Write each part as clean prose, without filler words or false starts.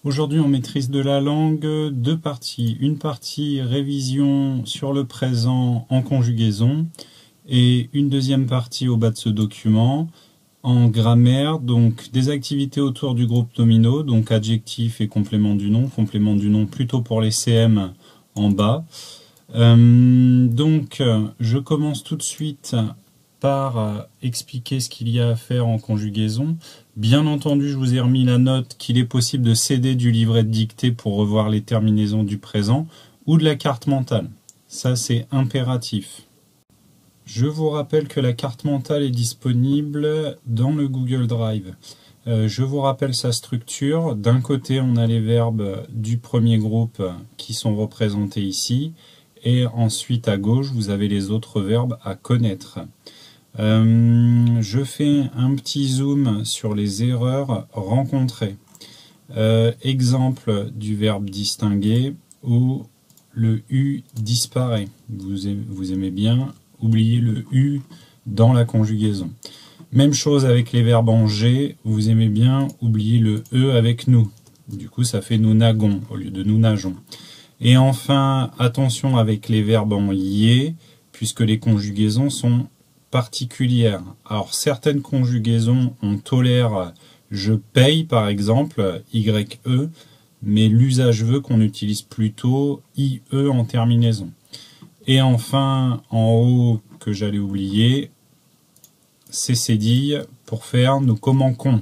Aujourd'hui, en maîtrise de la langue, deux parties. Une partie révision sur le présent en conjugaison et une deuxième partie au bas de ce document en grammaire, donc des activités autour du groupe nominaux, donc adjectif et complément du nom plutôt pour les CM en bas. Donc, je commence tout de suite par expliquer ce qu'il y a à faire en conjugaison. Bien entendu, je vous ai remis la note qu'il est possible de s'aider du livret de dictée pour revoir les terminaisons du présent ou de la carte mentale. Ça, c'est impératif. Je vous rappelle que la carte mentale est disponible dans le Google Drive. Je vous rappelle sa structure. D'un côté, on a les verbes du premier groupe qui sont représentés ici. Et ensuite, à gauche, vous avez les autres verbes à connaître. Je fais un petit zoom sur les erreurs rencontrées. Exemple du verbe distinguer où le U disparaît. Vous aimez bien oublier le U dans la conjugaison. Même chose avec les verbes en G, vous aimez bien oublier le E avec nous. Du coup, ça fait nous nagons au lieu de nous nageons. Et enfin, attention avec les verbes en IE, puisque les conjugaisons sont particulières. Alors, certaines conjugaisons, on tolère je paye, par exemple, YE, mais l'usage veut qu'on utilise plutôt IE en terminaison. Et enfin, en haut, que j'allais oublier, c'est cédille pour faire nous comment qu'on.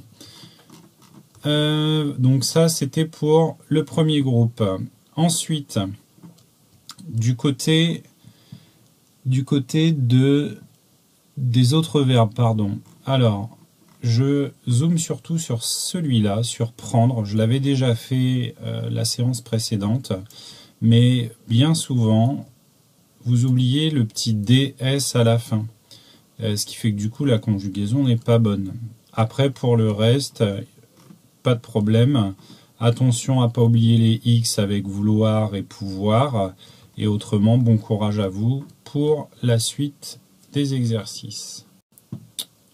Donc ça, c'était pour le premier groupe. Ensuite, du côté des autres verbes, pardon. Alors, je zoome surtout sur celui-là, sur prendre. Je l'avais déjà fait la séance précédente, mais bien souvent, vous oubliez le petit DS à la fin. Ce qui fait que du coup, la conjugaison n'est pas bonne. Après, pour le reste, pas de problème. Attention à ne pas oublier les X avec vouloir et pouvoir. Et autrement, bon courage à vous pour la suite des exercices.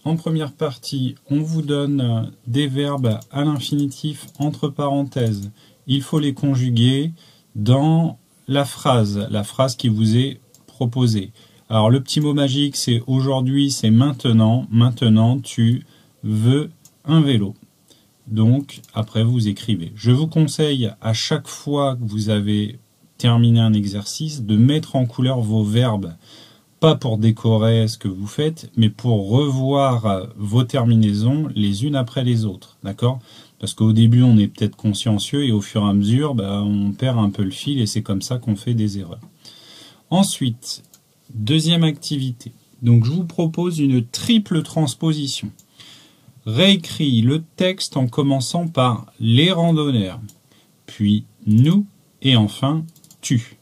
En première partie, on vous donne des verbes à l'infinitif entre parenthèses. Il faut les conjuguer dans la phrase qui vous est proposée. Alors le petit mot magique, c'est aujourd'hui, c'est maintenant. Maintenant, tu veux un vélo. Donc, après, vous écrivez. Je vous conseille, à chaque fois que vous avez terminé un exercice, de mettre en couleur vos verbes. Pas pour décorer ce que vous faites, mais pour revoir vos terminaisons les unes après les autres. D'accord ? Parce qu'au début, on est peut-être consciencieux et au fur et à mesure, on perd un peu le fil et c'est comme ça qu'on fait des erreurs. Ensuite, deuxième activité. Donc, je vous propose une triple transposition. Réécris le texte en commençant par les randonneurs, puis nous et enfin tu.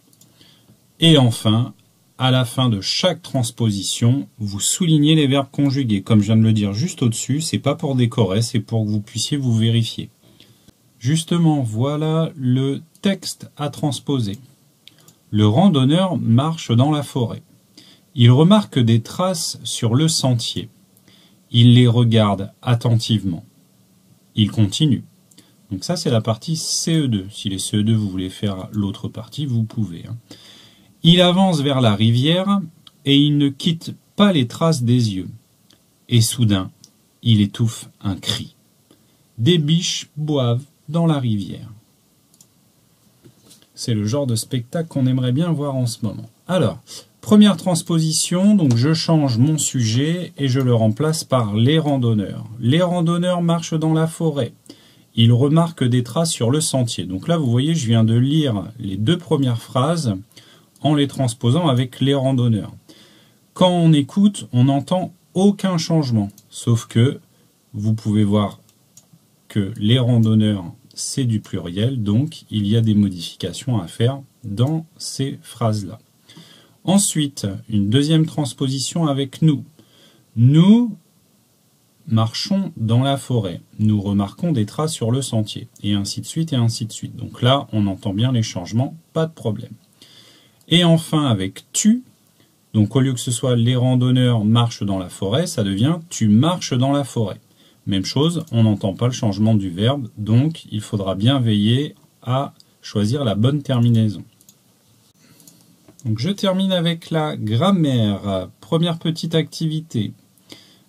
Et enfin, à la fin de chaque transposition, vous soulignez les verbes conjugués. Comme je viens de le dire juste au-dessus, c'est pas pour décorer, c'est pour que vous puissiez vous vérifier. Justement, voilà le texte à transposer. Le randonneur marche dans la forêt. Il remarque des traces sur le sentier. Il les regarde attentivement. Il continue. Donc ça, c'est la partie CE2. Si les CE2, vous voulez faire l'autre partie, vous pouvez. Il avance vers la rivière et il ne quitte pas les traces des yeux. Et soudain, il étouffe un cri. Des biches boivent dans la rivière. C'est le genre de spectacle qu'on aimerait bien voir en ce moment. Alors, première transposition, donc je change mon sujet et je le remplace par les randonneurs. Les randonneurs marchent dans la forêt. Ils remarquent des traces sur le sentier. Donc là, vous voyez, je viens de lire les deux premières phrases en les transposant avec les randonneurs. Quand on écoute, on n'entend aucun changement, sauf que vous pouvez voir que les randonneurs, c'est du pluriel, donc il y a des modifications à faire dans ces phrases-là. Ensuite, une deuxième transposition avec nous. Nous marchons dans la forêt. Nous remarquons des traces sur le sentier. Et ainsi de suite, et ainsi de suite. Donc là, on entend bien les changements, pas de problème. Et enfin, avec tu, donc au lieu que ce soit les randonneurs marchent dans la forêt, ça devient tu marches dans la forêt. Même chose, on n'entend pas le changement du verbe, donc il faudra bien veiller à choisir la bonne terminaison. Donc je termine avec la grammaire. Première petite activité.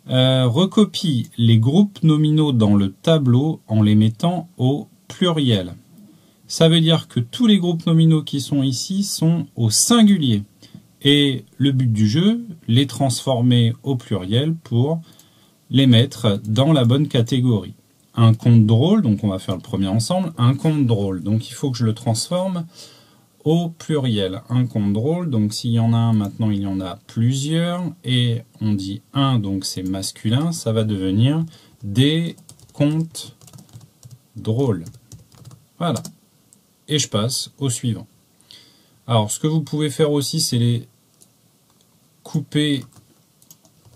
Recopie les groupes nominaux dans le tableau en les mettant au pluriel. Ça veut dire que tous les groupes nominaux qui sont ici sont au singulier. Et le but du jeu, les transformer au pluriel pour les mettre dans la bonne catégorie. Un conte drôle, donc on va faire le premier ensemble, un conte drôle. Donc il faut que je le transforme au pluriel. Un conte drôle, donc s'il y en a un, maintenant il y en a plusieurs, et on dit un, donc c'est masculin, ça va devenir des contes drôles. Voilà. Et je passe au suivant. Alors ce que vous pouvez faire aussi, c'est les couper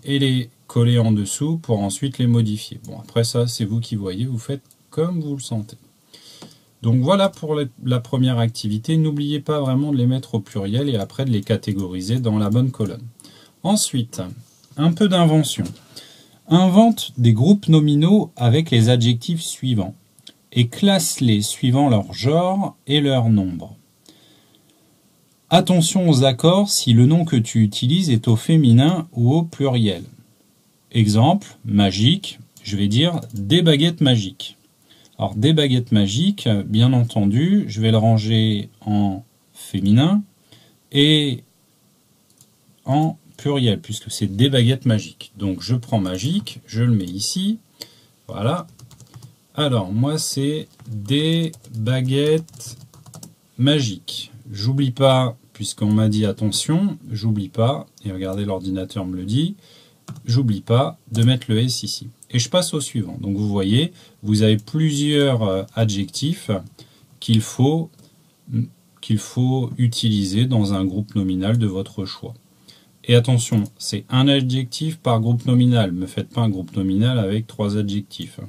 et les coller en dessous pour ensuite les modifier. Bon, après ça, c'est vous qui voyez, vous faites comme vous le sentez. Donc voilà pour la première activité. N'oubliez pas vraiment de les mettre au pluriel et après de les catégoriser dans la bonne colonne. Ensuite, un peu d'invention. Invente des groupes nominaux avec les adjectifs suivants et classe-les suivant leur genre et leur nombre. Attention aux accords si le nom que tu utilises est au féminin ou au pluriel. Exemple, magique, je vais dire des baguettes magiques. Alors des baguettes magiques, bien entendu, je vais le ranger en féminin et en pluriel, puisque c'est des baguettes magiques. Donc je prends magique, je le mets ici, voilà. Alors moi c'est des baguettes magiques. J'oublie pas, puisqu'on m'a dit attention, j'oublie pas, et regardez l'ordinateur me le dit, j'oublie pas de mettre le S ici. Et je passe au suivant. Donc vous voyez, vous avez plusieurs adjectifs qu'il faut utiliser dans un groupe nominal de votre choix. Et attention, c'est un adjectif par groupe nominal. Ne me faites pas un groupe nominal avec 3 adjectifs.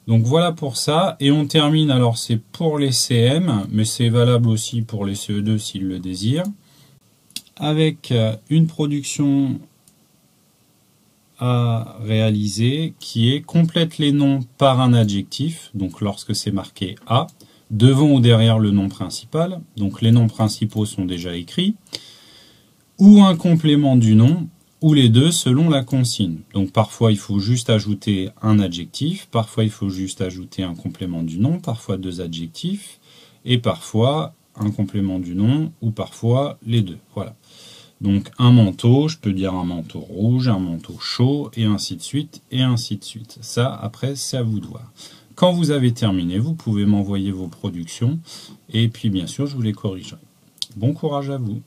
Donc voilà pour ça. Et on termine, alors c'est pour les CM, mais c'est valable aussi pour les CE2 s'ils le désirent, avec une production à réaliser qui est complète les noms par un adjectif, donc lorsque c'est marqué A, devant ou derrière le nom principal, donc les noms principaux sont déjà écrits, ou un complément du nom, ou les deux selon la consigne. Donc parfois il faut juste ajouter un adjectif, parfois il faut juste ajouter un complément du nom, parfois 2 adjectifs, et parfois un complément du nom, ou parfois les deux. Voilà. Donc un manteau, je peux dire un manteau rouge, un manteau chaud, et ainsi de suite, et ainsi de suite. Ça, après, c'est à vous de voir. Quand vous avez terminé, vous pouvez m'envoyer vos productions, et puis bien sûr, je vous les corrigerai. Bon courage à vous!